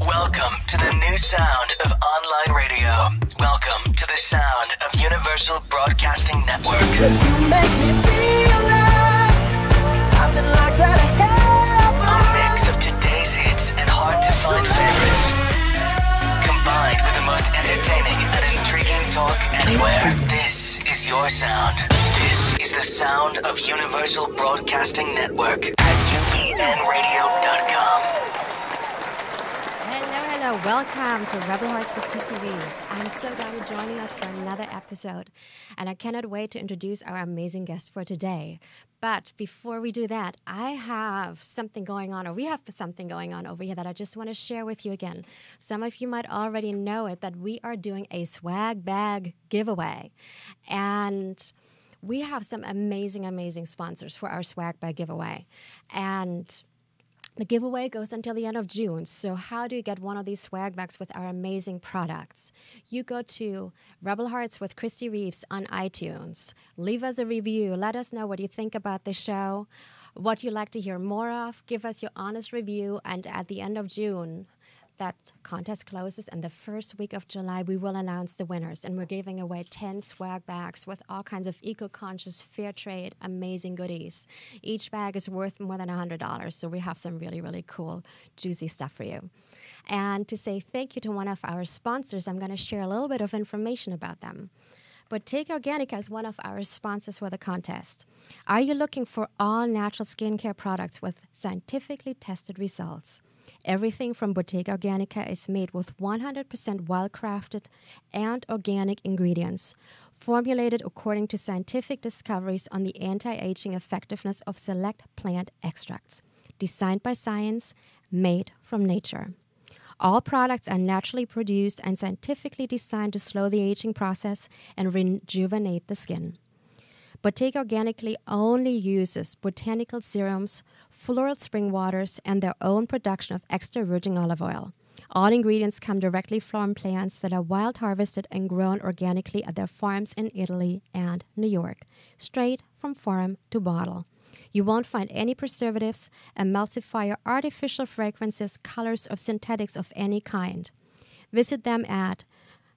Welcome to the new sound of online radio. Welcome to the sound of Universal Broadcasting Network. 'Cause you make me feel like I've been locked out of hell. A mix of today's hits and hard-to-find favorites, combined with the most entertaining and intriguing talk anywhere. This is your sound. This is the sound of Universal Broadcasting Network at UBNradio.com. Hello, welcome to Rebel Hearts with Kristie Reeves. I'm so glad you're joining us for another episode, and I cannot wait to introduce our amazing guest for today. But before we do that, I have something going on, or we have something going on over here that I just want to share with you again. Some of you might already know it, that we are doing a swag bag giveaway. And we have some amazing sponsors for our swag bag giveaway. And the giveaway goes until the end of June. So how do you get one of these swag bags with our amazing products? You go to Rebel Hearts with Kristie Reeves on iTunes. Leave us a review. Let us know what you think about the show, what you'd like to hear more of. Give us your honest review. And at the end of June, that contest closes, and the first week of July, we will announce the winners. And we're giving away 10 swag bags with all kinds of eco-conscious, fair trade, amazing goodies. Each bag is worth more than $100, so we have some really cool, juicy stuff for you. And to say thank you to one of our sponsors, I'm going to share a little bit of information about them. Bottega Organica is one of our sponsors for the contest. Are you looking for all natural skincare products with scientifically tested results? Everything from Bottega Organica is made with 100% well-crafted and organic ingredients, formulated according to scientific discoveries on the anti-aging effectiveness of select plant extracts, designed by science, made from nature. All products are naturally produced and scientifically designed to slow the aging process and rejuvenate the skin. Bottega Organically only uses botanical serums, floral spring waters, and their own production of extra virgin olive oil. All ingredients come directly from plants that are wild harvested and grown organically at their farms in Italy and New York, straight from farm to bottle. You won't find any preservatives, emulsifier, artificial fragrances, colors, or synthetics of any kind. Visit them at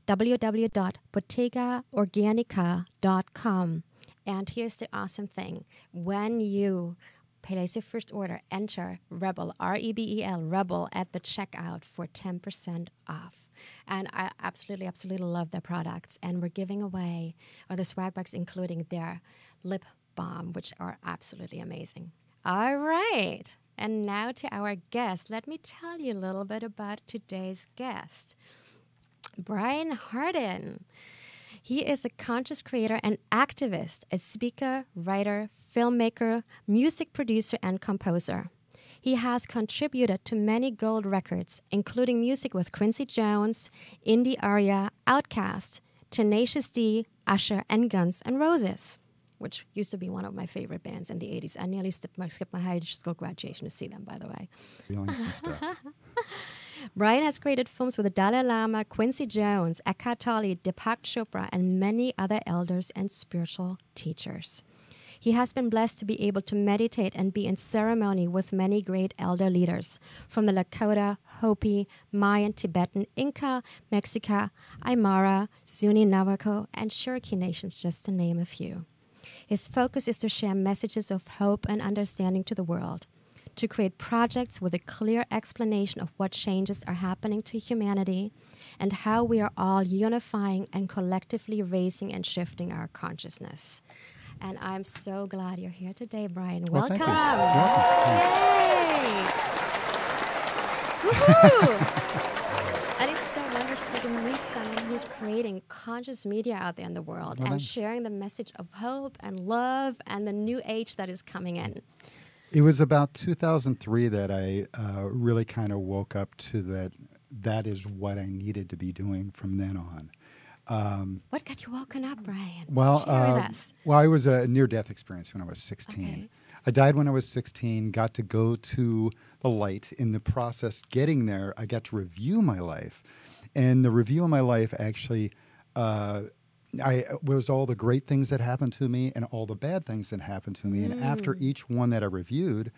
www.bottegaorganica.com. And here's the awesome thing. When you place your first order, enter REBEL, R-E-B-E-L, REBEL, at the checkout for 10% off. And I absolutely love their products. And we're giving away, or the swag bags, including their lip balm, which are absolutely amazing. All right. And now to our guest. Let me tell you a little bit about today's guest, Brian Hardin. He is a conscious creator and activist, a speaker, writer, filmmaker, music producer, and composer. He has contributed to many gold records, including music with Quincy Jones, Arie, Outkast, Tenacious D, Usher, and Guns N' Roses, which used to be one of my favorite bands in the 80s. I nearly skipped my high school graduation to see them, by the way. Feelings and stuff. Brian has created films with the Dalai Lama, Quincy Jones, Eckhart Tolle, Deepak Chopra, and many other elders and spiritual teachers. He has been blessed to be able to meditate and be in ceremony with many great elder leaders from the Lakota, Hopi, Mayan, Tibetan, Inka, Mexica, Aymara, Zuni, Navajo, and Cherokee nations, just to name a few. His focus is to share messages of hope and understanding to the world, to create projects with a clear explanation of what changes are happening to humanity and how we are all unifying and collectively raising and shifting our consciousness. And I'm so glad you're here today, Brian. Well, welcome. Thank you. Welcome. Yay! Woohoo! And it's so wonderful to meet someone who's creating conscious media out there in the world and sharing the message of hope and love and the new age that is coming in. It was about 2003 that I really kind of woke up to that is what I needed to be doing from then on. What got you woken up, Brian? Well, share with us. Well, I was a near-death experience when I was 16. Okay. I died when I was 16, got to go to the light. In the process getting there, I got to review my life. And the review of my life actually was all the great things that happened to me and all the bad things that happened to me. And after each one that I reviewed,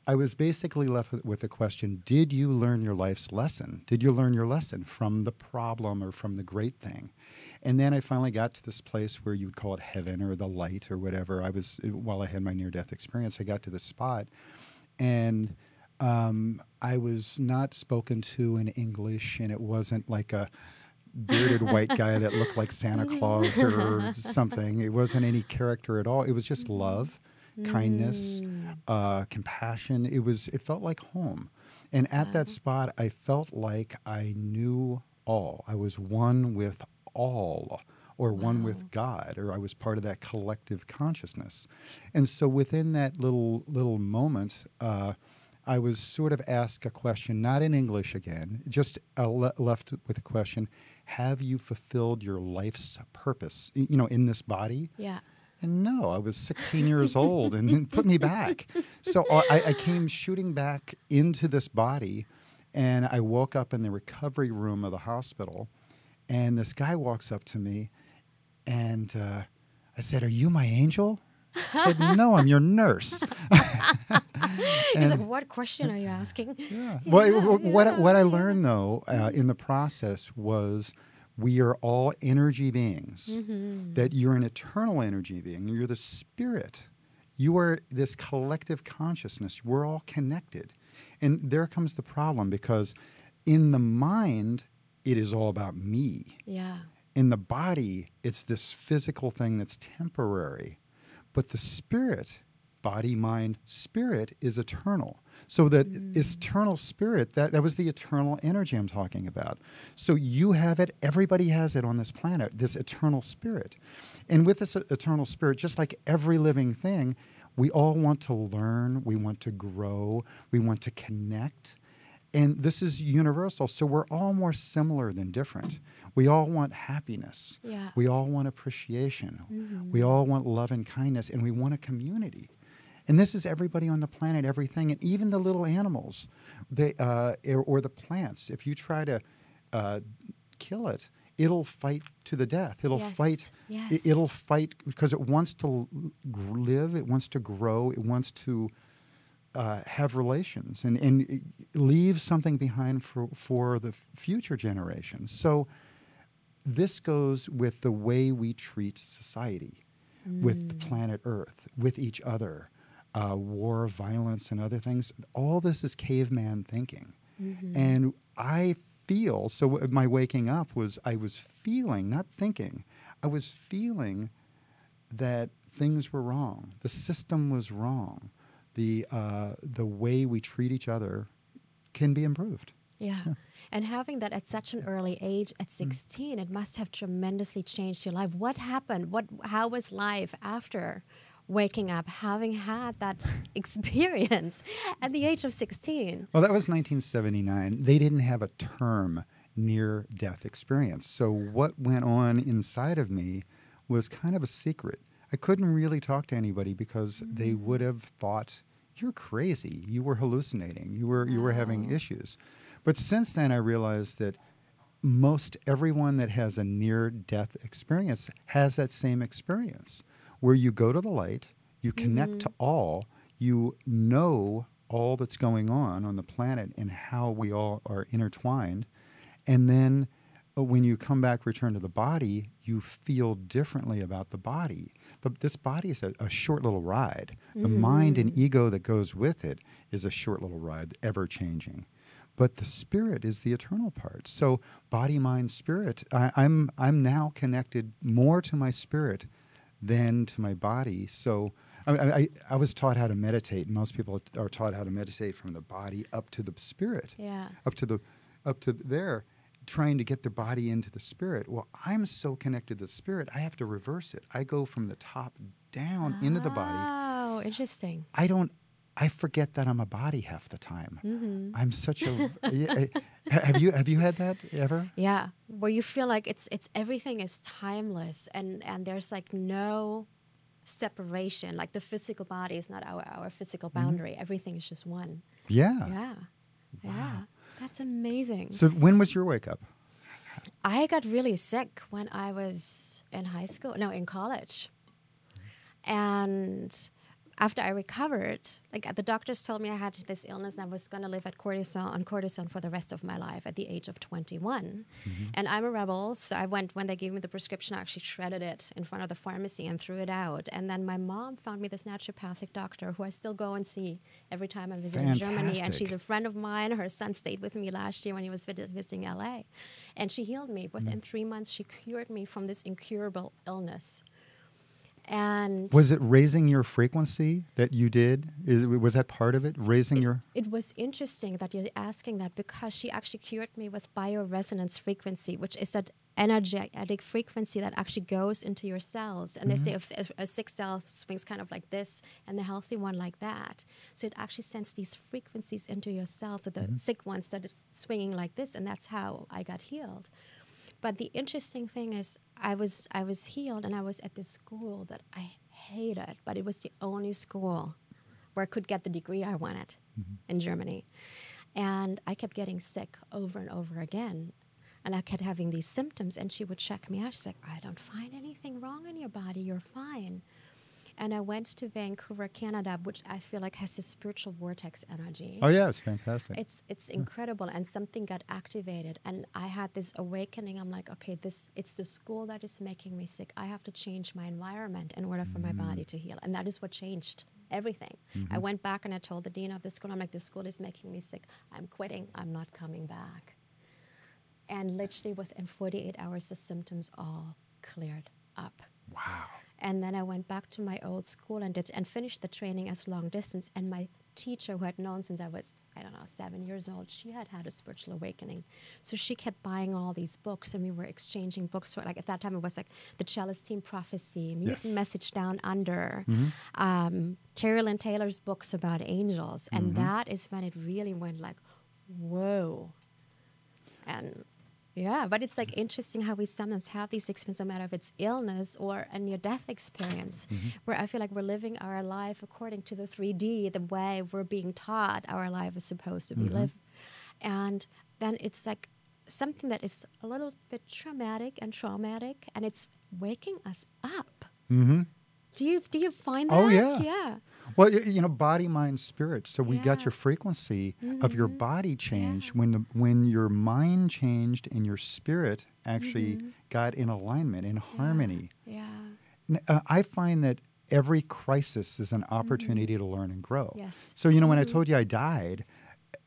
I was basically left with the question, did you learn your life's lesson? Did you learn your lesson from the problem or from the great thing? And then I finally got to this place where you would call it heaven or the light or whatever. While I had my near-death experience, I got to this spot, and I was not spoken to in English, and it wasn't like a bearded white guy that looked like Santa Claus or something. It wasn't any character at all. It was just love, kindness, compassion. It felt like home. And at that spot, I felt like I knew all. I was one with all, or one with God, or I was part of that collective consciousness. And so within that little moment, I was sort of asked a question, not in English again, just left with a question, have you fulfilled your life's purpose, in this body? Yeah. And no, I was 16 years old, and it put me back. So I came shooting back into this body, and I woke up in the recovery room of the hospital, and this guy walks up to me, and I said, "Are you my angel?" He said, "No, I'm your nurse." He's like, "What question are you asking?" Yeah. Well, what I learned, though, in the process was we are all energy beings, that you're an eternal energy being. You're the spirit. You are this collective consciousness. We're all connected. And there comes the problem, because in the mind, it is all about me. Yeah. In the body, it's this physical thing that's temporary. But the spirit, body, mind, spirit, is eternal. So that eternal spirit, that was the eternal energy I'm talking about. So you have it, everybody has it on this planet, this eternal spirit. And with this eternal spirit, just like every living thing, we all want to learn, we want to grow, we want to connect. And this is universal, so we're all more similar than different. We all want happiness. Yeah. We all want appreciation. We all want love and kindness, and we want a community. And this is everybody on the planet, everything, and even the little animals, or the plants. If you try to kill it, it'll fight to the death. It'll fight. Yes. It'll fight because it wants to live. It wants to grow. It wants to have relations and leave something behind for the future generations. So this goes with the way we treat society, with the planet Earth, with each other, war, violence, and other things. All this is caveman thinking. And I feel, so my waking up was, I was feeling, not thinking, I was feeling that things were wrong. The system was wrong. The way we treat each other can be improved. Yeah. And having that at such an early age, at 16, it must have tremendously changed your life. What happened? How was life after waking up, having had that experience at the age of 16? Well, that was 1979. They didn't have a term near-death experience. So what went on inside of me was kind of a secret. I couldn't really talk to anybody because they would have thought, you're crazy. You were hallucinating. You were having issues. But since then, I realized that most everyone that has a near-death experience has that same experience, where you go to the light, you connect to all, you know all that's going on the planet and how we all are intertwined, and then when you come back, return to the body, you feel differently about the body. This body is a short little ride. The mind and ego that goes with it is a short little ride, ever-changing. But the spirit is the eternal part. So body, mind, spirit, I'm now connected more to my spirit than to my body. So I was taught how to meditate. Most people are taught how to meditate from the body up to the spirit, up to there, trying to get the body into the spirit. Well, I'm so connected to the spirit, I have to reverse it. I go from the top down into the body. Oh, interesting. I forget that I'm a body half the time. I'm such a. Have you had that ever? Yeah, where you feel like it's everything is timeless and there's like no separation. Like the physical body is not our physical boundary. Everything is just one. Yeah. Yeah. Wow. Yeah. That's amazing. So when was your wake up? I got really sick when I was in college. And after I recovered, like the doctors told me I had this illness and I was going to live on cortisone for the rest of my life at the age of 21. And I'm a rebel, so I went, when they gave me the prescription, I actually shredded it in front of the pharmacy and threw it out. And then my mom found me this naturopathic doctor who I still go and see every time I visit in Germany. And she's a friend of mine. Her son stayed with me last year when he was visiting LA. And she healed me. Within 3 months, she cured me from this incurable illness. And was it raising your frequency that you did? Was that part of it? Raising your... It was interesting that you're asking that, because she actually cured me with bioresonance frequency, which is that energetic frequency that actually goes into your cells. And they say if a sick cell swings kind of like this and the healthy one like that. So it actually sends these frequencies into your cells. So the sick one started swinging like this, and that's how I got healed. But the interesting thing is I was healed, and I was at this school that I hated, but it was the only school where I could get the degree I wanted in Germany. And I kept getting sick over and over again. And I kept having these symptoms, and she would check me out. She's like, I don't find anything wrong in your body. You're fine. And I went to Vancouver, Canada, which I feel like has this spiritual vortex energy. Oh, yeah, it's fantastic. It's incredible, and something got activated, and I had this awakening. I'm like, okay, it's the school that is making me sick. I have to change my environment in order for my body to heal, and that is what changed everything. I went back and I told the dean of the school, I'm like, this school is making me sick. I'm quitting. I'm not coming back. And literally within 48 hours, the symptoms all cleared up. Wow. And then I went back to my old school and finished the training as long distance. And my teacher, who had known since I was, 7 years old, she had had a spiritual awakening. So she kept buying all these books, and we were exchanging books for, like, at that time it was like the Cellist Team Prophecy, Mutant Message Down Under, Terry Lynn Taylor's books about angels. And that is when it really went like, whoa. And yeah, but it's like interesting how we sometimes have these experiences, no matter if it's illness or a near-death experience, where I feel like we're living our life according to the 3D, the way we're being taught our life is supposed to be lived. And then it's like something that is a little bit traumatic, and it's waking us up. Do you find that? Oh, yeah. Yeah. Well, body, mind, spirit. So we got your frequency of your body changed when your mind changed and your spirit actually got in alignment, in harmony. Yeah. I find that every crisis is an opportunity to learn and grow. Yes. So, when I told you I died,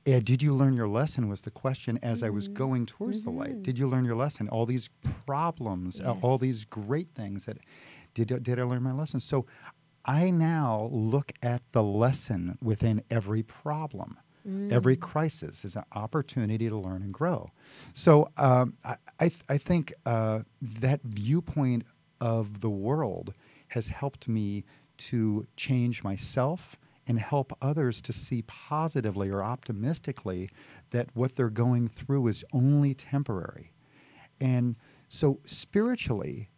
did you learn your lesson was the question as I was going towards the light. Did you learn your lesson? All these problems, all these great things that... Did I learn my lesson? So I now look at the lesson within every problem, every crisis is an opportunity to learn and grow. So I think that viewpoint of the world has helped me to change myself and help others to see positively or optimistically that what they're going through is only temporary. And so spiritually,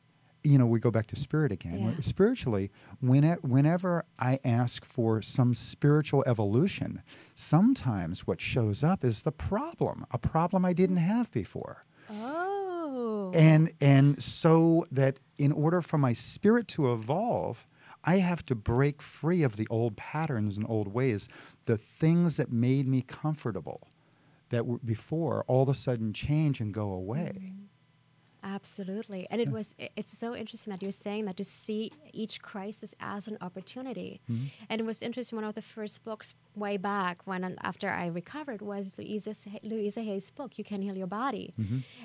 we go back to spirit again. Yeah. Spiritually, whenever I ask for some spiritual evolution, sometimes what shows up is a problem I didn't have before. Oh. And so that in order for my spirit to evolve, I have to break free of the old patterns and old ways, the things that made me comfortable that were before all of a sudden change and go away. Absolutely. And it's so interesting that you're saying that, to see each crisis as an opportunity. And it was interesting, one of the first books way back after I recovered was Louisa Hay's book, You Can Heal Your Body.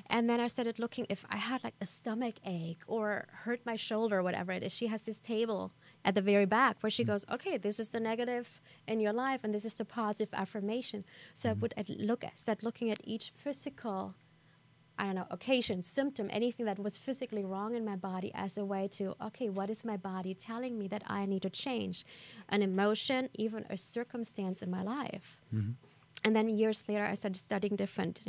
And then I started looking, if I had like a stomach ache or hurt my shoulder or whatever it is, she has this table at the very back where she goes, okay, this is the negative in your life and this is the positive affirmation. So I would start looking at each physical occasion, symptom, anything that was physically wrong in my body as a way to, okay, what is my body telling me that I need to change? An emotion, even a circumstance in my life. And then years later, I started studying different,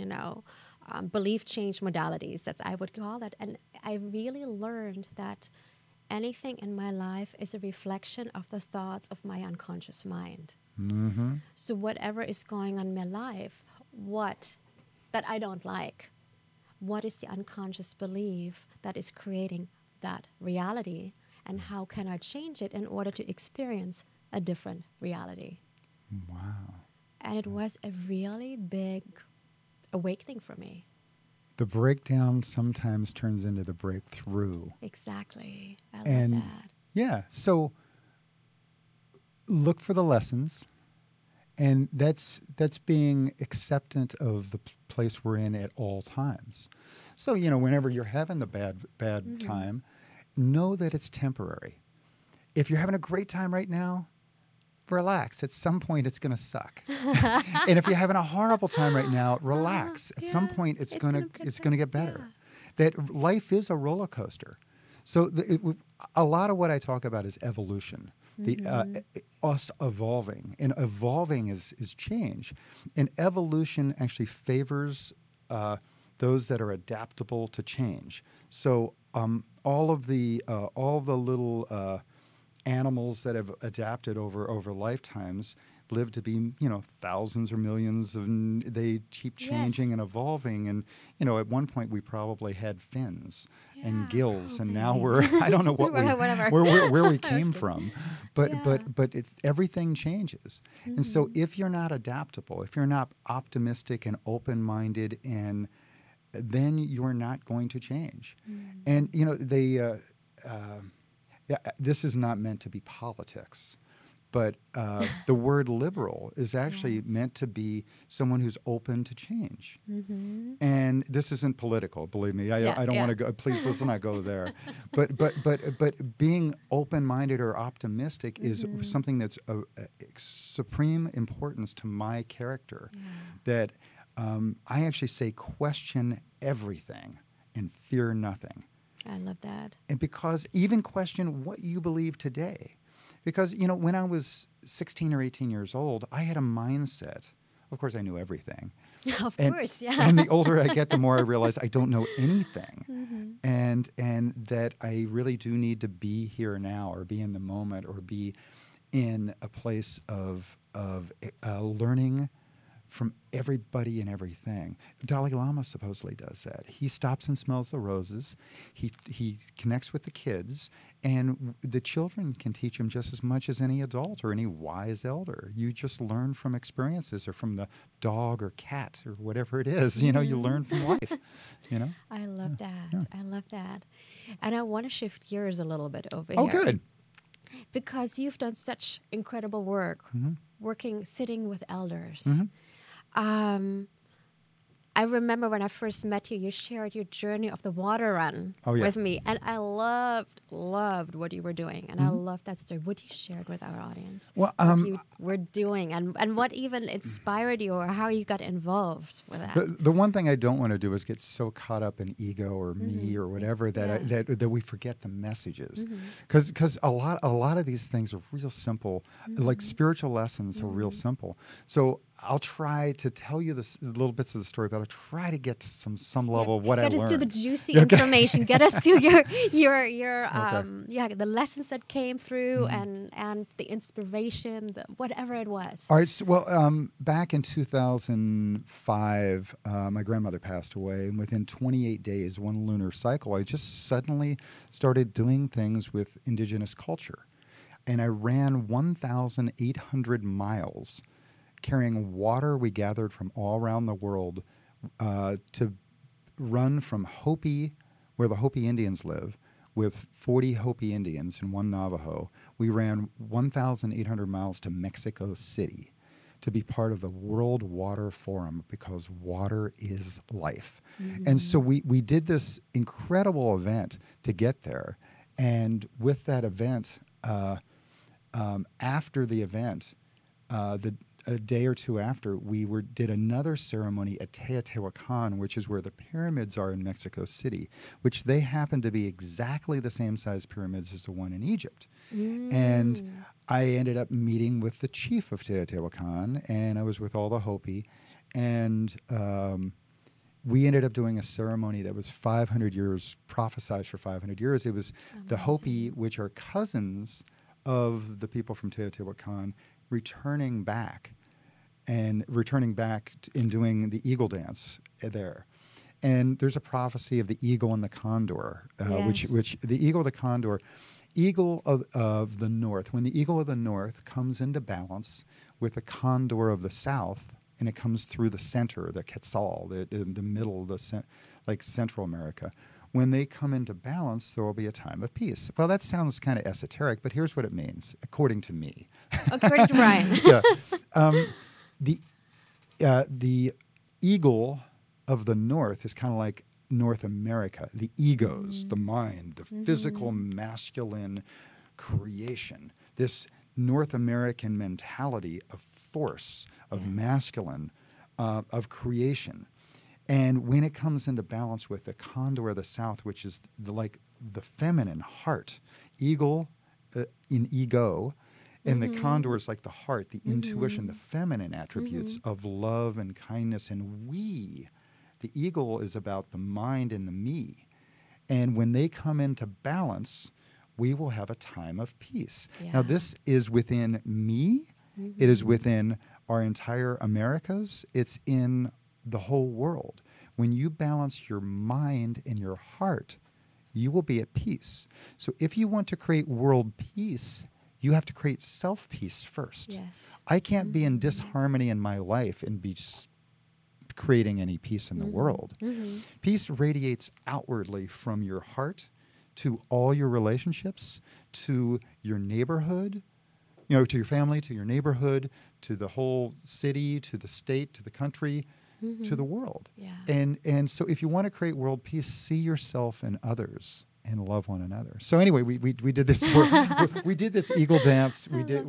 belief change modalities, that's I would call that. And I really learned that anything in my life is a reflection of the thoughts of my unconscious mind. So whatever is going on in my life, that I don't like, what is the unconscious belief that is creating that reality, and how can I change it in order to experience a different reality. Wow. And it was a really big awakening for me. The breakdown sometimes turns into the breakthrough. Exactly. I love And that. yeah, so look for the lessons, and that's being acceptant of the place we're in at all times. So, you know, whenever you're having the bad time, know that it's temporary. If you're having a great time right now, relax. At some point, it's going to suck. And if you're having a horrible time right now, relax. At some point, it's going to get better. Yeah. That life is a roller coaster. So a lot of what I talk about is evolution, us evolving. And evolving is change. And evolution actually favors those that are adaptable to change. So all the little animals that have adapted over lifetimes live to be, you know, thousands or millions, and they keep changing and evolving. And, you know, at one point we probably had fins and gills, and now we're, I don't know what where we came from, but everything changes. And so if you're not adaptable, if you're not optimistic and open-minded, and then you're not going to change. And, you know, this is not meant to be politics, but the word liberal is actually meant to be someone who's open to change. And this isn't political, believe me. I don't want to go. Please let's not go there. But being open-minded or optimistic is something that's of supreme importance to my character. That I actually say question everything and fear nothing. I love that. And because even question what you believe today. Because, you know, when I was 16 or 18 years old, I had a mindset. Of course, I knew everything. Of course, yeah. And the older I get, the more I realize I don't know anything. And that I really do need to be here now, or be in the moment, or be in a place of learning from everybody and everything. Dalai Lama supposedly does that. He stops and smells the roses. He connects with the kids, and the children can teach him just as much as any adult or any wise elder. You just learn from experiences, or from the dog or cat or whatever it is. You know, you learn from life. You know. I love that. Yeah. I love that. And I want to shift gears a little bit over here. Oh, good. Because you've done such incredible work, sitting with elders. I remember when I first met you, you shared your journey of the water run with me. And I loved what you were doing. And I love that story. Would you share it with our audience? Well, what you were doing, and what even inspired you, or how you got involved with that? The one thing I don't want to do is get so caught up in ego or me or whatever that we forget the messages. Because a lot of these things are real simple. Like spiritual lessons are real simple. So I'll try to tell you the little bits of the story, but I'll try to get to some level of what I learned. Get us to the juicy information. Get us to your the lessons that came through and the inspiration, whatever it was. All right. So, well, back in 2005, my grandmother passed away, and within 28 days, one lunar cycle, I just suddenly started doing things with Indigenous culture, and I ran 1,800 miles. Carrying water we gathered from all around the world to run from Hopi, where the Hopi Indians live, with 40 Hopi Indians and one Navajo. We ran 1,800 miles to Mexico City to be part of the World Water Forum, because water is life. And so we did this incredible event to get there. And with that event, after the event, a day or two after, we did another ceremony at Teotihuacan, which is where the pyramids are in Mexico City, which they happen to be exactly the same size pyramids as the one in Egypt. And I ended up meeting with the chief of Teotihuacan, and I was with all the Hopi, and we ended up doing a ceremony that was 500 years, prophesized for 500 years. It was the Hopi, which are cousins of the people from Teotihuacan, returning back in doing the eagle dance there. And there's a prophecy of the eagle and the condor, which the eagle, the condor, eagle of the north, when the eagle of the north comes into balance with the condor of the south, and it comes through the center, the Quetzal, the middle, like Central America, when they come into balance, there will be a time of peace. Well, that sounds kind of esoteric, but here's what it means, according to me. According to Brian. Yeah. The eagle of the north is kind of like North America, the egos, the mind, the physical masculine creation, this North American mentality of force, of masculine, of creation. And when it comes into balance with the condor of the south, which is like the feminine heart, eagle in ego, and the condor is like the heart, the intuition, the feminine attributes of love and kindness. And the eagle is about the mind and the me. And when they come into balance, we will have a time of peace. Yeah. Now, this is within me. It is within our entire Americas. It's in the whole world. When you balance your mind and your heart, you will be at peace. So if you want to create world peace, you have to create self-peace first. Yes. I can't be in disharmony in my life and be creating any peace in the world. Peace radiates outwardly from your heart to all your relationships, to your neighborhood, to your family, to your neighborhood, to the whole city, to the state, to the country, to the world. Yeah. And so if you want to create world peace, see yourself and others and love one another. So anyway, we did this. We did this eagle dance. We did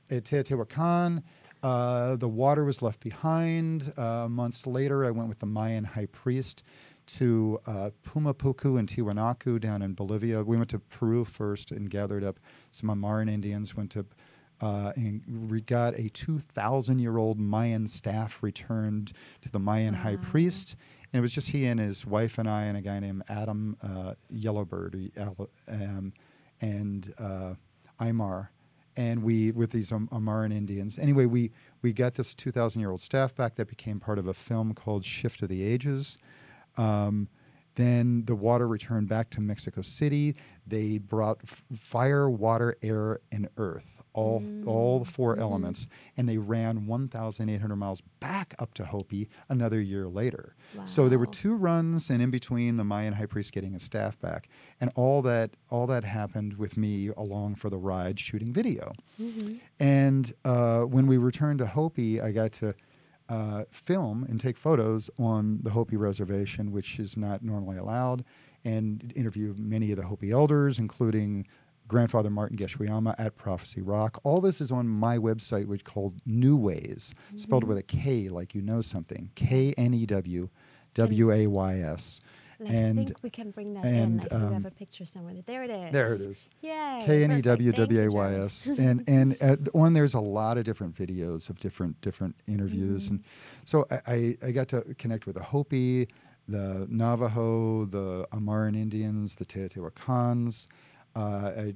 at Teotihuacan. The water was left behind. Months later, I went with the Mayan high priest to Pumapuku and Tiwanaku down in Bolivia. We went to Peru first and gathered up some Aymara Indians, went to and we got a 2,000-year-old Mayan staff returned to the Mayan high priest. And it was just he and his wife and I and a guy named Adam Yellowbird and Aymara. And we, with these Aymara Indians. Anyway, we got this 2,000-year-old staff back that became part of a film called Shift of the Ages. Then the water returned back to Mexico City. They brought fire, water, air, and earth, all the four elements, and they ran 1,800 miles back up to Hopi another year later. Wow. So there were 2 runs, and in between, the Mayan high priest getting his staff back, and all that happened with me along for the ride, shooting video. And when we returned to Hopi, I got to film and take photos on the Hopi reservation, which is not normally allowed, and interview many of the Hopi elders, including Grandfather Martin Geshweyama at Prophecy Rock. All this is on my website, which is called New Ways, spelled with a K, like you know something, Knew Ways. I think we can bring that in. I think we have a picture somewhere. There it is. There it is. Yay. Kneways. And on there's a lot of different videos of different interviews. And so I got to connect with the Hopi, the Navajo, the Aymara Indians, the Teotihuacans. I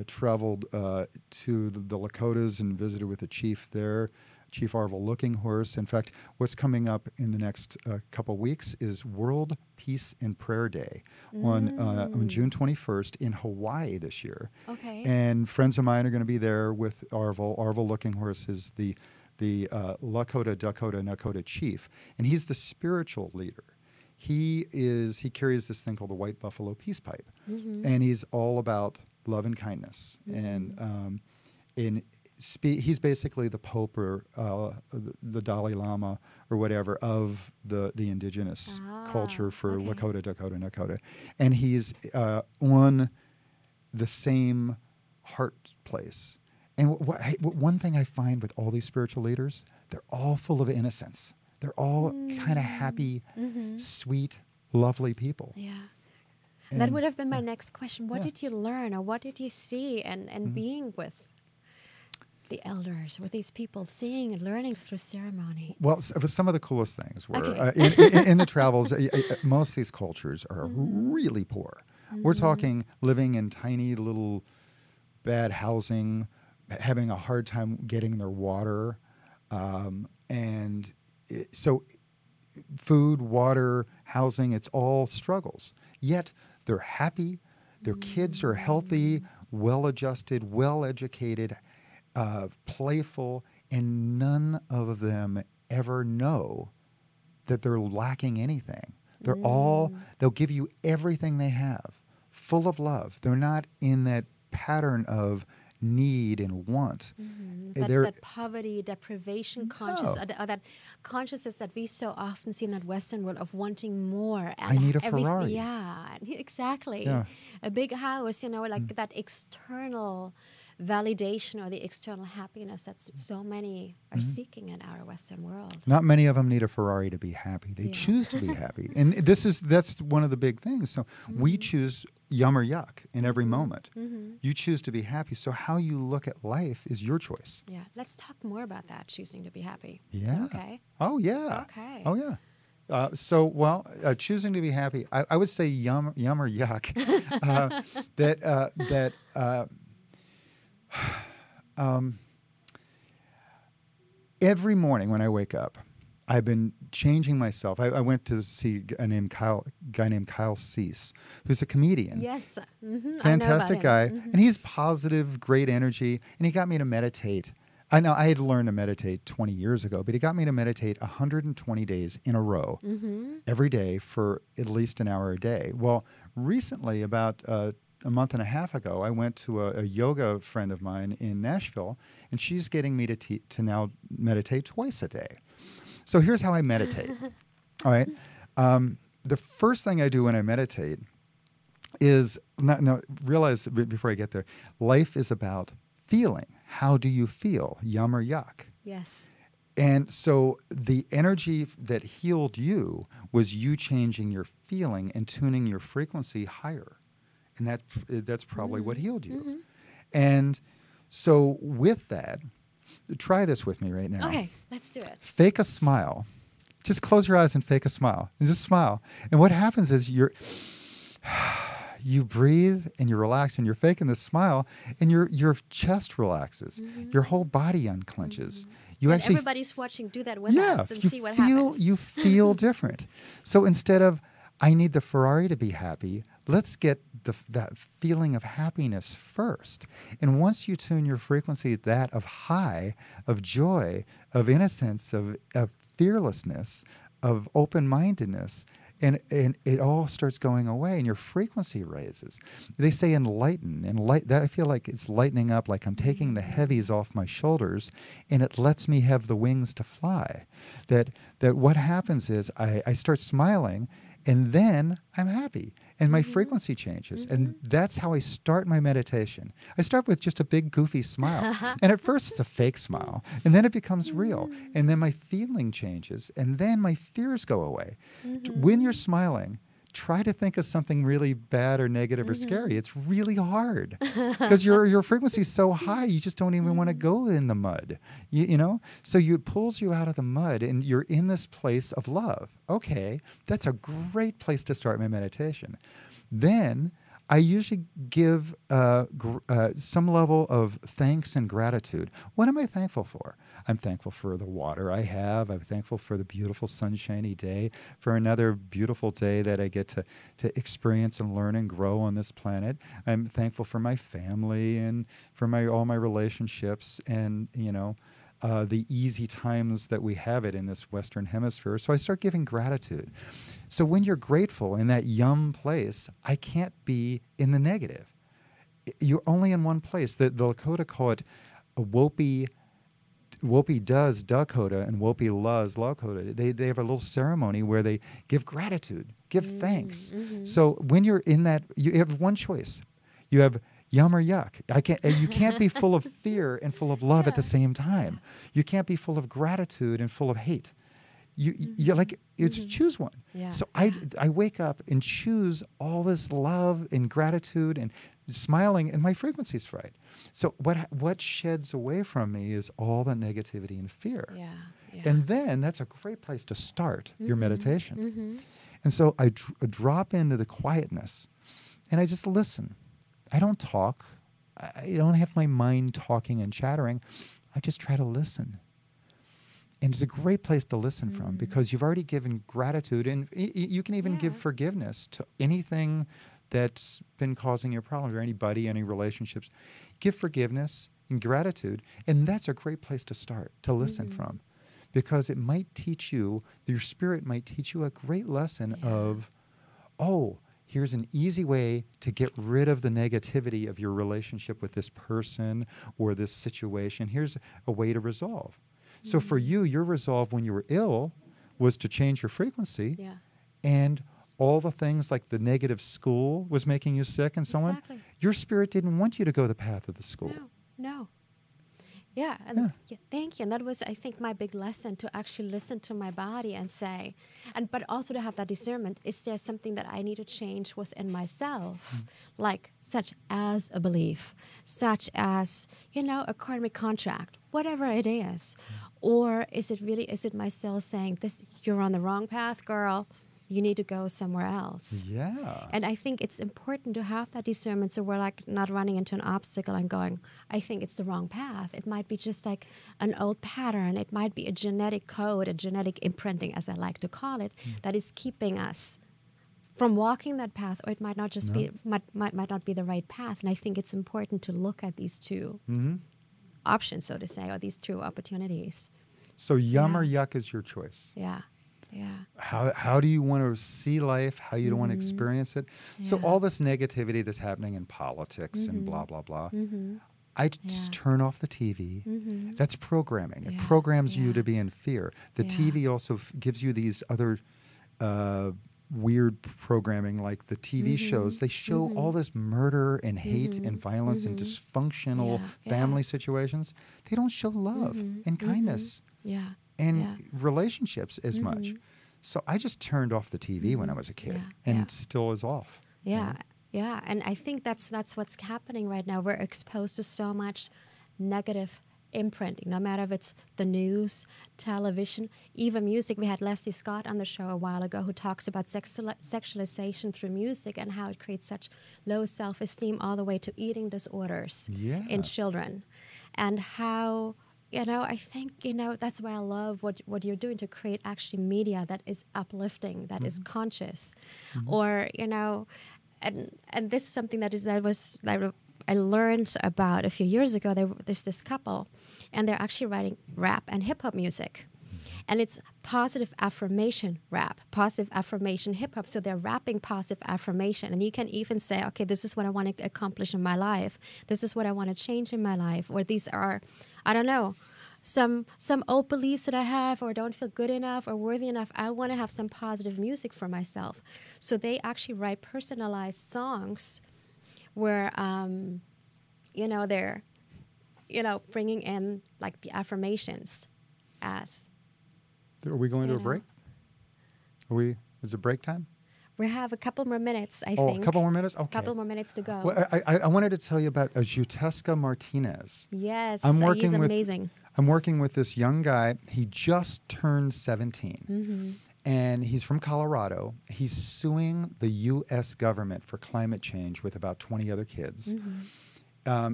traveled to the Lakotas and visited with the chief there, Chief Arvel Looking Horse. In fact, what's coming up in the next couple weeks is World Peace and Prayer Day on June 21st in Hawaii this year. Okay. And friends of mine are going to be there with Arvel. Arvel Looking Horse is the Lakota, Dakota, Nakota chief, and he's the spiritual leader. He carries this thing called the White Buffalo Peace Pipe, and he's all about love and kindness. And he's basically the Pope or the Dalai Lama or whatever of the indigenous culture for Lakota, Dakota, Nakota. And he's on the same heart place. And one thing I find with all these spiritual leaders, they're all full of innocence. They're all kind of happy, sweet, lovely people. Yeah. And that would have been my next question. What did you learn, or what did you see and being with the elders, with these people, seeing and learning through ceremony? Well, some of the coolest things were in the travels, most of these cultures are really poor. We're talking living in tiny little bad housing, having a hard time getting their water. So food, water, housing, it's all struggles. Yet they're happy. Their kids are healthy, well-adjusted, well-educated, playful, and none of them ever know that they're lacking anything. They'll give you everything they have, full of love. They're not in that pattern of need and want. That poverty, deprivation consciousness, or that consciousness that we so often see in that Western world of wanting more. And I need a Ferrari. Yeah, exactly. Yeah. A big house, like that external validation or the external happiness that so many are seeking in our Western world. Not many of them need a Ferrari to be happy. They choose to be happy. And that's one of the big things. So we choose yum or yuck in every moment. You choose to be happy. So how you look at life is your choice. Yeah. Let's talk more about that, choosing to be happy. Yeah. Is that okay? Oh, yeah. Okay. Oh, yeah. Choosing to be happy, I would say yum or yuck. Every morning when I wake up, I've been changing myself. I went to see a guy named Kyle Cease, who's a comedian. Yes. Fantastic guy. And he's positive, great energy. And he got me to meditate. I know I had learned to meditate 20 years ago, but he got me to meditate 120 days in a row every day for at least an hour a day. Well, recently, about a month and a half ago, I went to a yoga friend of mine in Nashville, and she's getting me to now meditate twice a day. So here's how I meditate. All right. The first thing I do when I meditate is realize before I get there, life is about feeling. How do you feel? Yum or yuck? Yes. And so the energy that healed you was you changing your feeling and tuning your frequency higher. And that's probably what healed you. And so with that, try this with me right now. Okay, let's do it. Fake a smile. Just close your eyes and fake a smile. And just smile. And what happens is you breathe and you relax and you're faking this smile and your chest relaxes. Your whole body unclenches. You and actually everybody's watching. Do that with us and see what happens. happens. You feel different. So instead of, I need the Ferrari to be happy, let's get that feeling of happiness first. And once you tune your frequency that of high, of joy, of innocence, of fearlessness, of open-mindedness, and it all starts going away and your frequency raises. They say enlighten. That I feel like it's lightening up, like I'm taking the heavies off my shoulders and it lets me have the wings to fly. That what happens is I start smiling and then I'm happy and my frequency changes. And that's how I start my meditation. I start with just a big goofy smile. And at first it's a fake smile. And then it becomes real. And then my feeling changes. And then my fears go away. When you're smiling, try to think of something really bad or negative or scary. It's really hard because your frequency is so high, you just don't even want to go in the mud, you know? So it pulls you out of the mud and you're in this place of love. Okay, that's a great place to start my meditation. Then I usually give some level of thanks and gratitude. What am I thankful for? I'm thankful for the water I have. I'm thankful for the beautiful sunshiny day, for another beautiful day that I get to experience and learn and grow on this planet. I'm thankful for my family and for all my relationships and, the easy times that we have it in this Western Hemisphere. So I start giving gratitude. So when you're grateful in that yum place, I can't be in the negative. You're only in one place. The Lakota call it a Wopi does Dakota and Wopi loves Lakota. They have a little ceremony where they give gratitude, give thanks. So when you're in that, you have one choice. You have yum or yuck. You can't be full of fear and full of love at the same time. You can't be full of gratitude and full of hate. You're like, choose one. Yeah. So I wake up and choose all this love and gratitude and smiling, and my frequency's right. So what sheds away from me is all the negativity and fear. Yeah. And then that's a great place to start your meditation. And so I drop into the quietness, and I just listen. I don't talk. I don't have my mind talking and chattering. I just try to listen. And it's a great place to listen from because you've already given gratitude, and you can even give forgiveness to anything that's been causing you problems, or anybody, any relationships. Give forgiveness and gratitude, and that's a great place to start, to listen from, because it might teach you, your spirit might teach you a great lesson of, oh, here's an easy way to get rid of the negativity of your relationship with this person or this situation. Here's a way to resolve. So for you, your resolve when you were ill was to change your frequency, and all the things like the negative school was making you sick and so on. Your spirit didn't want you to go the path of the school. No. Yeah, and thank you. And that was, I think, my big lesson, to actually listen to my body and say, but also to have that discernment, is there something that I need to change within myself, like such as a belief, such as, a karmic contract, whatever it is, or is it my soul saying, this, you're on the wrong path, girl, you need to go somewhere else. Yeah. And I think it's important to have that discernment, so we're like not running into an obstacle and going, I think it's the wrong path. It might be just like an old pattern. It might be a genetic code, a genetic imprinting, as I like to call it, that is keeping us from walking that path, or it might not just be might not be the right path. And I think it's important to look at these two options, so to say, or these two opportunities. So yum or yuck is your choice. Yeah. How do you want to see life? How you don't want to experience it? So all this negativity that's happening in politics and blah, blah, blah, I just turn off the TV. That's programming. It programs you to be in fear. The TV also gives you these other weird programming, like the TV shows. They show all this murder and hate and violence and dysfunctional family situations. They don't show love and kindness. And relationships as much. So I just turned off the TV when I was a kid, and it still is off. Yeah, and I think that's what's happening right now. We're exposed to so much negative imprinting, no matter if it's the news, television, even music. We had Leslie Scott on the show a while ago, who talks about sexualization through music and how it creates such low self-esteem, all the way to eating disorders in children, and how... I think, that's why I love what you're doing, to create actually media that is uplifting, that is conscious. Or, and this is something that I learned about a few years ago. There's this couple, and they're actually writing rap and hip-hop music. And it's positive affirmation rap, positive affirmation hip-hop. So they're rapping positive affirmation. And you can even say, okay, this is what I want to accomplish in my life. This is what I want to change in my life. Or these are, I don't know, some old beliefs that I have, or don't feel good enough or worthy enough. I want to have some positive music for myself. So they actually write personalized songs where, they're, bringing in like the affirmations as... Are we going to a break? Is it break time? We have a couple more minutes, I think. Oh, a couple more minutes? Okay. A couple more minutes to go. Well, I wanted to tell you about Juteska Martinez. Yes, he's amazing. I'm working with this young guy. He just turned 17. And he's from Colorado. He's suing the U.S. government for climate change with about 20 other kids.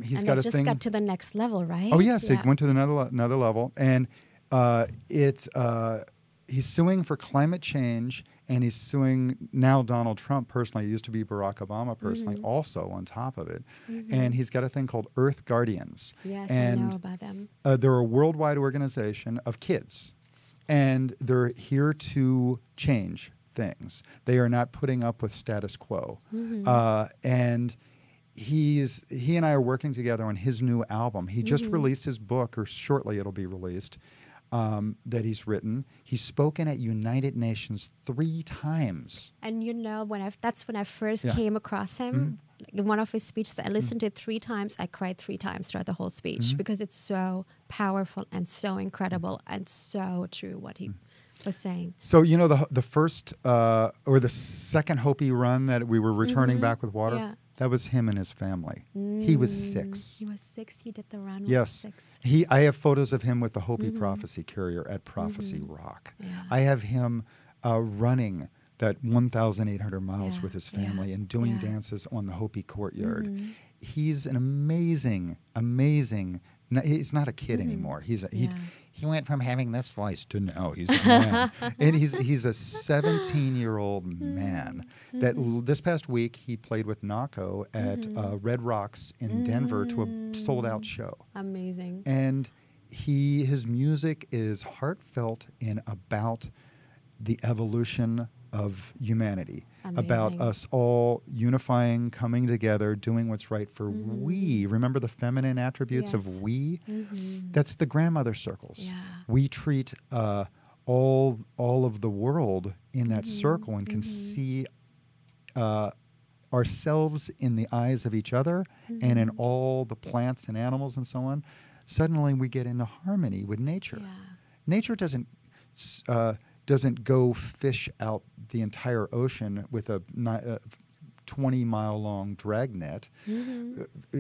He's got a thing. Got to the next level, right? Oh, yes. He went to another level. And he's suing for climate change, and he's suing now Donald Trump personally. He used to be Barack Obama personally, also on top of it. And he's got a thing called Earth Guardians. Yes, and, I know about them. They're a worldwide organization of kids, and they're here to change things. They are not putting up with status quo. And he and I are working together on his new album. He just released his book, or shortly it'll be released. That he's written. He's spoken at United Nations 3 times. And that's when I first came across him. In one of his speeches, I listened to it 3 times. I cried 3 times throughout the whole speech because it's so powerful and so incredible and so true what he was saying. So, the first or the second Hopi run that we were returning back with water, that was him and his family. He was 6. He was 6. He did the run. Yes. With 6. I have photos of him with the Hopi Prophecy carrier at Prophecy Rock. I have him running that 1,800 miles Yeah, with his family and doing yeah. dances on the Hopi courtyard. Mm-hmm. He's an amazing. He's not a kid anymore. He went from having this voice to now he's a man, and he's a 17-year-old man. That this past week he played with Nako at Red Rocks in Denver to a sold-out show. Amazing. And his music is heartfelt and about the evolution of humanity, about Amazing. us all unifying, coming together, doing what's right for we. Remember the feminine attributes of we? That's the grandmother circles. Yeah. We treat all of the world in that circle and can see ourselves in the eyes of each other and in all the plants and animals and so on. Suddenly we get into harmony with nature. Yeah. Nature doesn't go fish out the entire ocean with a 20-mile-long dragnet.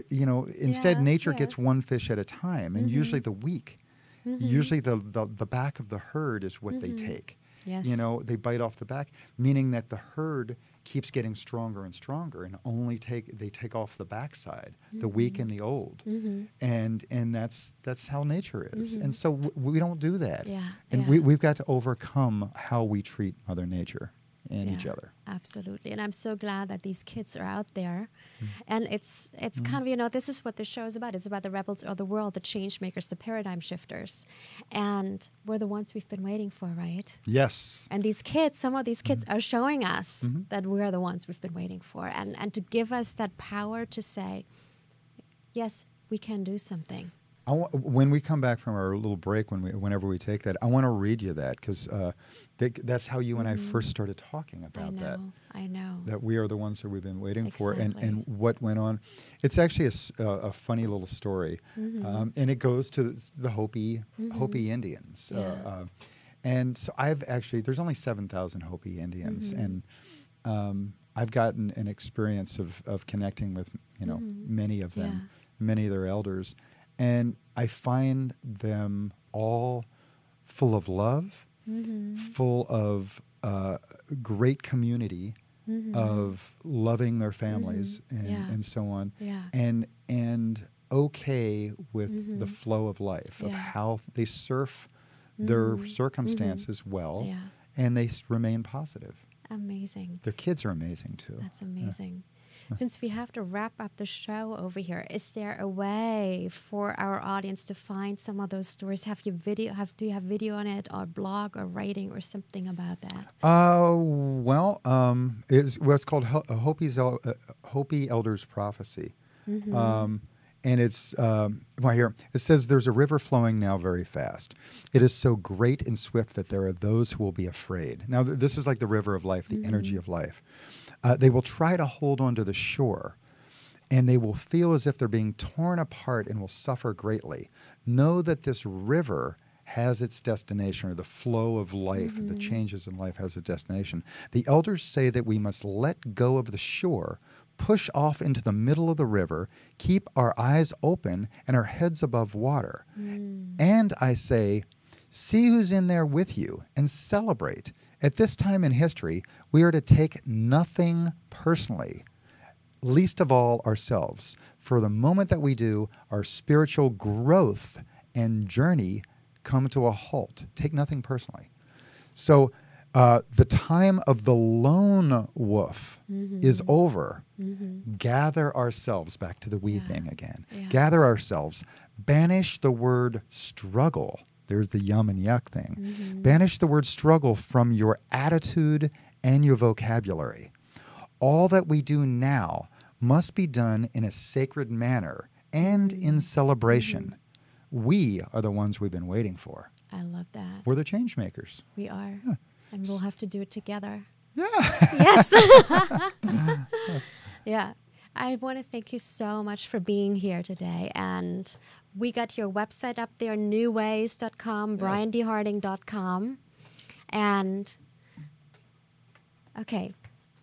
Instead, nature gets one fish at a time, and usually the weak. Usually the back of the herd is what they take. Yes. They bite off the back, meaning that the herd keeps getting stronger and stronger, and they take off the backside, the weak and the old, and that's how nature is. And so we don't do that. Yeah. And yeah. we've got to overcome how we treat Mother Nature and each other. Absolutely. And I'm so glad that these kids are out there. And it's kind of, this is what the show is about. It's about the rebels of the world, the change makers, the paradigm shifters. And we're the ones we've been waiting for, right? Yes. And these kids, some of these kids are showing us that we're the ones we've been waiting for. And to give us that power to say, yes, we can do something. When we come back from our little break, whenever we take that, I want to read you that, because that's how you and I first started talking about that. I know. That we are the ones that we've been waiting for, Exactly. and what went on. It's actually a funny little story, and it goes to the Hopi Indians. Yeah. And so there's only 7,000 Hopi Indians, and I've gotten an experience of connecting with many of them, many of their elders. And I find them all full of love, full of great community, of loving their families and so on, and okay with the flow of life, of how they surf their circumstances well, and they remain positive. Amazing. Their kids are amazing too. That's amazing. Since we have to wrap up the show over here, is there a way for our audience to find some of those stories? Do you have video on it, or blog, or writing, or something about that? It's called Hopi Elders Prophecy. And it's here. It says, "There's a river flowing now very fast. It is so great and swift that there are those who will be afraid." Now, this is like the river of life, the energy of life. They will try to hold on to the shore, and they will feel as if they're being torn apart and will suffer greatly. Know that this river has its destination, or the flow of life, the changes in life has a destination. The elders say that we must let go of the shore, push off into the middle of the river, keep our eyes open and our heads above water. And I say, see who's in there with you and celebrate. At this time in history, we are to take nothing personally, least of all ourselves. For the moment that we do, our spiritual growth and journey come to a halt. Take nothing personally. So the time of the lone wolf is over. Gather ourselves, back to the we thing again. Gather ourselves. Banish the word struggle. There's the yum and yuck thing. Banish the word struggle from your attitude and your vocabulary. All that we do now must be done in a sacred manner and in celebration. We are the ones we've been waiting for. I love that. We're the change makers. We are. And we'll have to do it together. Yeah. Yes. Yeah. I want to thank you so much for being here today. And we got your website up there, newways.com, briandharding.com. And, okay,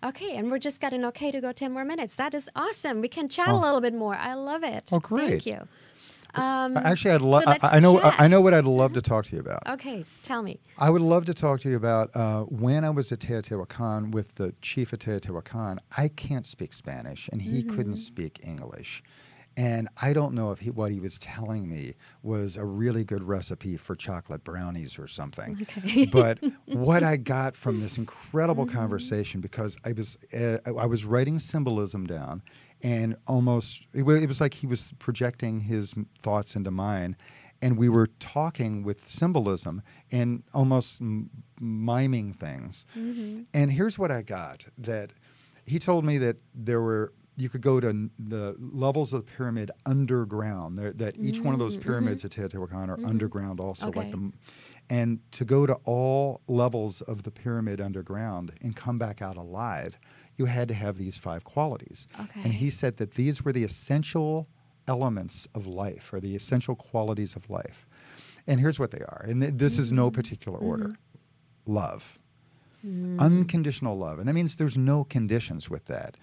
and we just got an okay to go 10 more minutes. That is awesome. We can chat a little bit more. I love it. Oh, great. Thank you. Actually, so let's I know. chat. I know what I'd love to talk to you about. Okay, tell me. I would love to talk to you about when I was at Teotihuacan with the chief of Teotihuacan. I can't speak Spanish, and he couldn't speak English. And I don't know if what he was telling me was a really good recipe for chocolate brownies or something. Okay. But what I got from this incredible conversation, because I was writing symbolism down, and it was like he was projecting his thoughts into mine, and we were talking with symbolism and almost miming things. And here's what I got: that he told me that you could go to the levels of the pyramid underground. That each one of those pyramids at Teotihuacan are underground also. Okay. And to go to all levels of the pyramid underground and come back out alive, you had to have these 5 qualities. Okay. And he said that these were the essential elements of life, or the essential qualities of life. And here's what they are. And this is no particular order. Love. Unconditional love. And that means there's no conditions with that.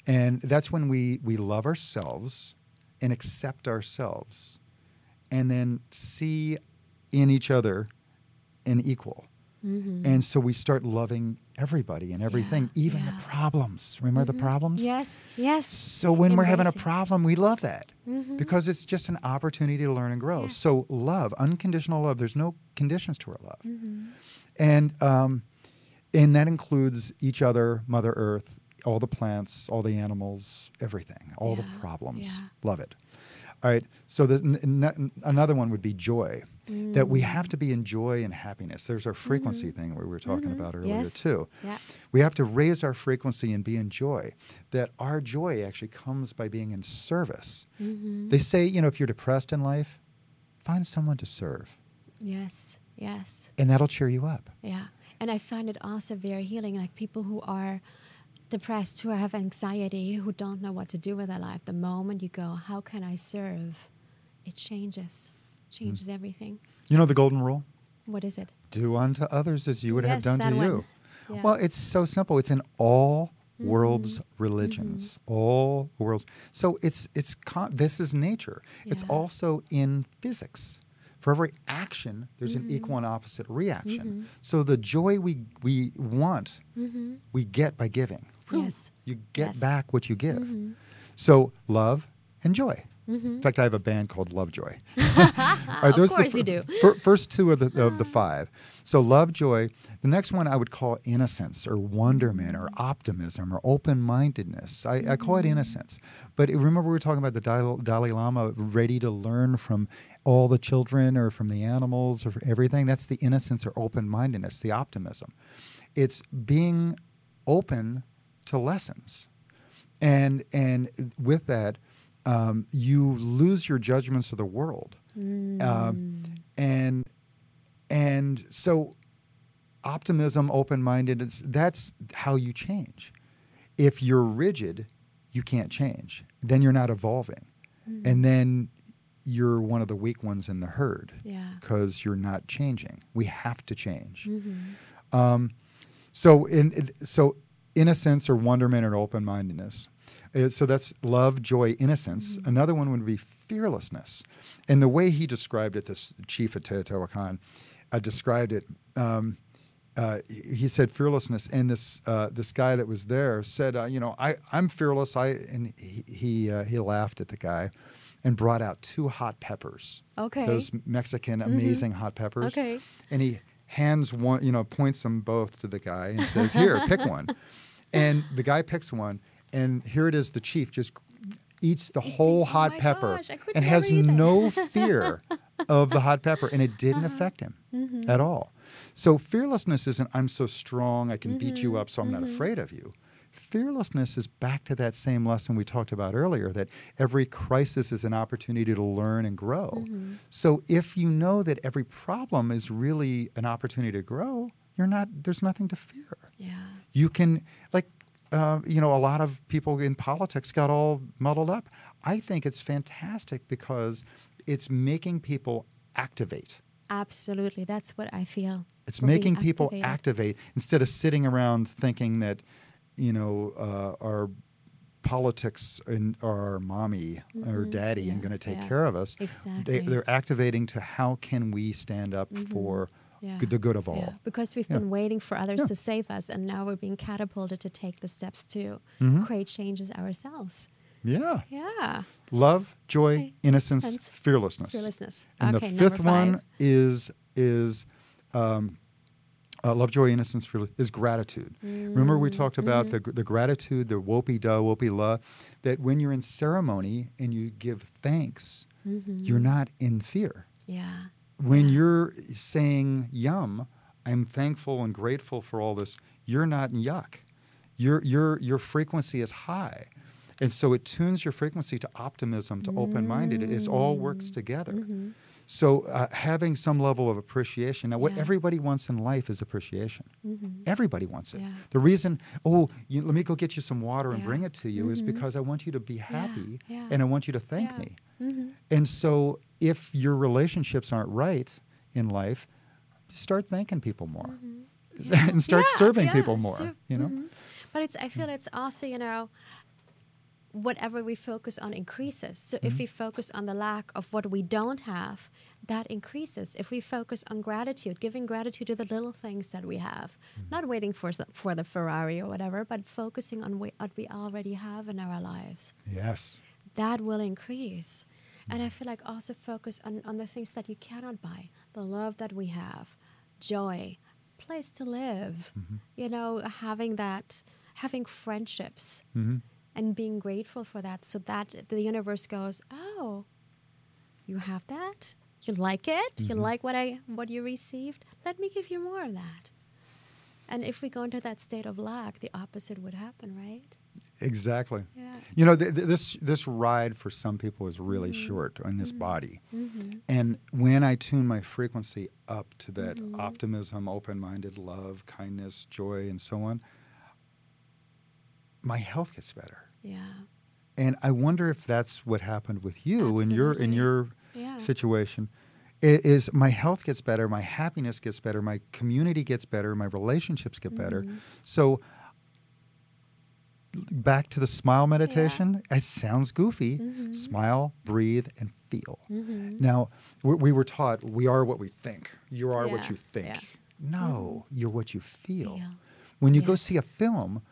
And that's when we love ourselves and accept ourselves, and then see in each other an equal. And so we start loving everybody and everything, even the problems. Remember the problems? Yes, yes. So when we're having a Embracing. problem, we love that because it's just an opportunity to learn and grow. Yes. So love, unconditional love, there's no conditions to our love. And that includes each other, Mother Earth, all the plants, all the animals, everything, all the problems. Yeah. Love it. All right, so another one would be joy, that we have to be in joy and happiness. There's our frequency thing we were talking about earlier too. Yeah. We have to raise our frequency and be in joy, that our joy actually comes by being in service. They say, if you're depressed in life, find someone to serve. Yes, yes. And that'll cheer you up. Yeah. And I find it also very healing, like people who are depressed, who have anxiety, who don't know what to do with their life. The moment you go, how can I serve? It changes everything. You know the golden rule? What is it? Do unto others as you would have Yes, done to that you. one. Yeah. Well, it's so simple. It's in all world's religions, all worlds. So this is nature. It's Yeah. also in physics. For every action, there's an equal and opposite reaction. So the joy we want, we get by giving. Yes. You get Yes. back what you give. So love and joy. In fact, I have a band called Lovejoy. Right, Of course you do. First 2 of the 5. So love, joy. The next one I would call innocence or wonderment or optimism or open-mindedness. I call it innocence. But remember we were talking about the Dalai Lama ready to learn from all the children or from the animals or from everything. That's the innocence or open-mindedness, the optimism. It's being open to lessons. And with that, you lose your judgments of the world. And so optimism, open-mindedness, that's how you change. If you're rigid, you can't change. Then you're not evolving. And then you're one of the weak ones in the herd because you're not changing. We have to change. So innocence or wonderment or open-mindedness. So that's love, joy, innocence. Another one would be fearlessness. And the way he described it, this chief at Teotihuacan, described it, he said fearlessness. And this guy that was there said, I'm fearless. And he laughed at the guy and brought out 2 hot peppers. Okay. Those Mexican amazing hot peppers. Okay. And he hands one, points them both to the guy and says, here, pick one. And the guy picks one. And here it is, the chief just eats the whole hot pepper gosh, I could and never has eat that. no fear of the hot pepper. And it didn't affect him at all. So fearlessness isn't, I'm so strong, I can beat you up, so I'm not afraid of you. Fearlessness is back to that same lesson we talked about earlier, that every crisis is an opportunity to learn and grow. So if you know that every problem is really an opportunity to grow, there's nothing to fear. Yeah. You can, a lot of people in politics got all muddled up. I think it's fantastic because it's making people activate. Absolutely. That's what I feel. It's We're being making people activated. activate instead of sitting around thinking that, our politics are mommy or daddy and going to take care of us. Exactly. They're activating to how can we stand up for the good of all. Yeah, because we've been waiting for others to save us, and now we're being catapulted to take the steps to create changes ourselves. Yeah. Yeah. Love, joy, innocence, fearlessness. And Okay, the fifth number 5. one is love, joy, innocence, fearlessness, is gratitude. Remember we talked about the gratitude, the wopi da, wopi la, that when you're in ceremony and you give thanks, you're not in fear. Yeah. When you're saying yum, I'm thankful and grateful for all this, you're not in yuck. Your frequency is high. And so it tunes your frequency to optimism, to open-minded. It all works together. So having some level of appreciation. Now, what everybody wants in life is appreciation. Everybody wants it. Yeah. The reason, let me go get you some water and bring it to you is because I want you to be happy and I want you to thank me. And so if your relationships aren't right in life, start thanking people more and start serving people more, you know? But I feel it's also, whatever we focus on increases. So if we focus on the lack of what we don't have, that increases. If we focus on gratitude, giving gratitude to the little things that we have, not waiting for the Ferrari or whatever, but focusing on what we already have in our lives. Yes. That will increase. And I feel like also focus on the things that you cannot buy, the love that we have, joy, place to live, having friendships. And being grateful for that, so that the universe goes, oh, you have that? You like it? You like what you received? Let me give you more of that. And if we go into that state of lack, the opposite would happen, right? Exactly. Yeah. This ride for some people is really short on this body. And when I tune my frequency up to that optimism, open-minded love, kindness, joy, and so on, my health gets better. Yeah. And I wonder if that's what happened with you Absolutely. in your situation. Is my health gets better, my happiness gets better, my community gets better, my relationships get better. So back to the smile meditation. It sounds goofy. Smile, breathe, and feel. Now, we were taught we are what we think. You are what you think. Yeah. No, you're what you feel. When you go see a film,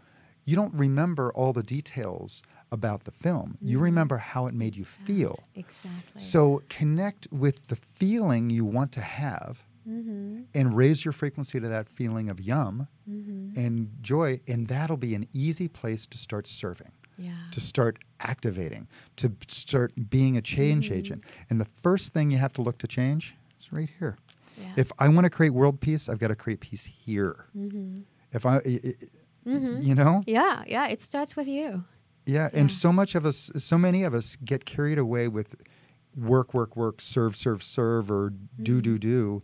you don't remember all the details about the film. You remember how it made you feel. Exactly. So connect with the feeling you want to have and raise your frequency to that feeling of yum and joy, and that'll be an easy place to start serving, to start activating, to start being a change agent. And the first thing you have to look to change is right here. Yeah. If I want to create world peace, I've got to create peace here. If I... Yeah, it starts with you. Yeah, and so many of us get carried away with work, serve, or do.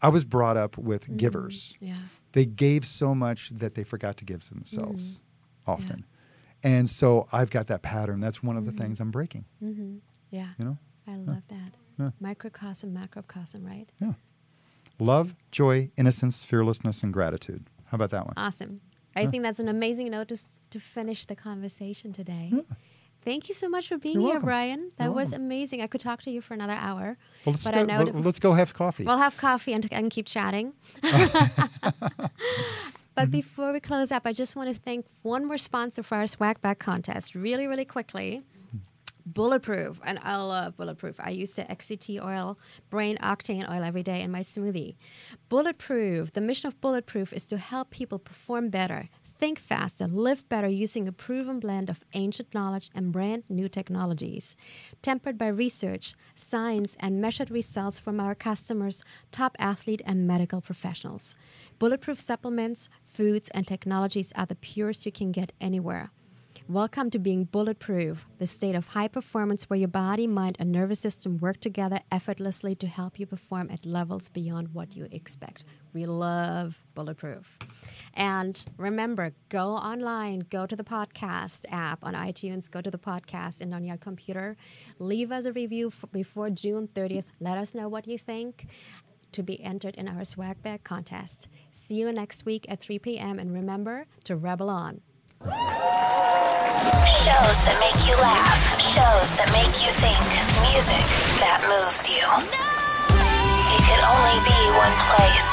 I was brought up with givers. Yeah. They gave so much that they forgot to give to themselves often. And so I've got that pattern. That's one of the things I'm breaking. Yeah. I love that. Yeah. Microcosm, macrocosm, right? Yeah. Love, joy, innocence, fearlessness, and gratitude. How about that one? Awesome. I think that's an amazing note to finish the conversation today. Yeah. Thank you so much for being here, Brian. That was amazing. I could talk to you for another hour. Well, let's go have coffee. We'll have coffee and keep chatting. But before we close up, I just want to thank one more sponsor for our swag bag contest really, really quickly. Bulletproof, and I love Bulletproof. I use the XCT oil, brain octane oil every day in my smoothie. Bulletproof, the mission of Bulletproof is to help people perform better, think faster, live better using a proven blend of ancient knowledge and brand new technologies. Tempered by research, science, and measured results from our customers, top athlete and medical professionals. Bulletproof supplements, foods, and technologies are the purest you can get anywhere. Welcome to being bulletproof, the state of high performance where your body, mind, and nervous system work together effortlessly to help you perform at levels beyond what you expect. We love Bulletproof. And remember, go online, go to the podcast app on iTunes, go to the podcast and on your computer. Leave us a review before June 30th. Let us know what you think to be entered in our swag bag contest. See you next week at 3 p.m. and remember to rebel on. Shows that make you laugh. Shows that make you think. Music that moves you. It could only be one place.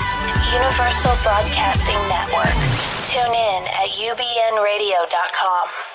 Universal Broadcasting Network. Tune in at ubnradio.com.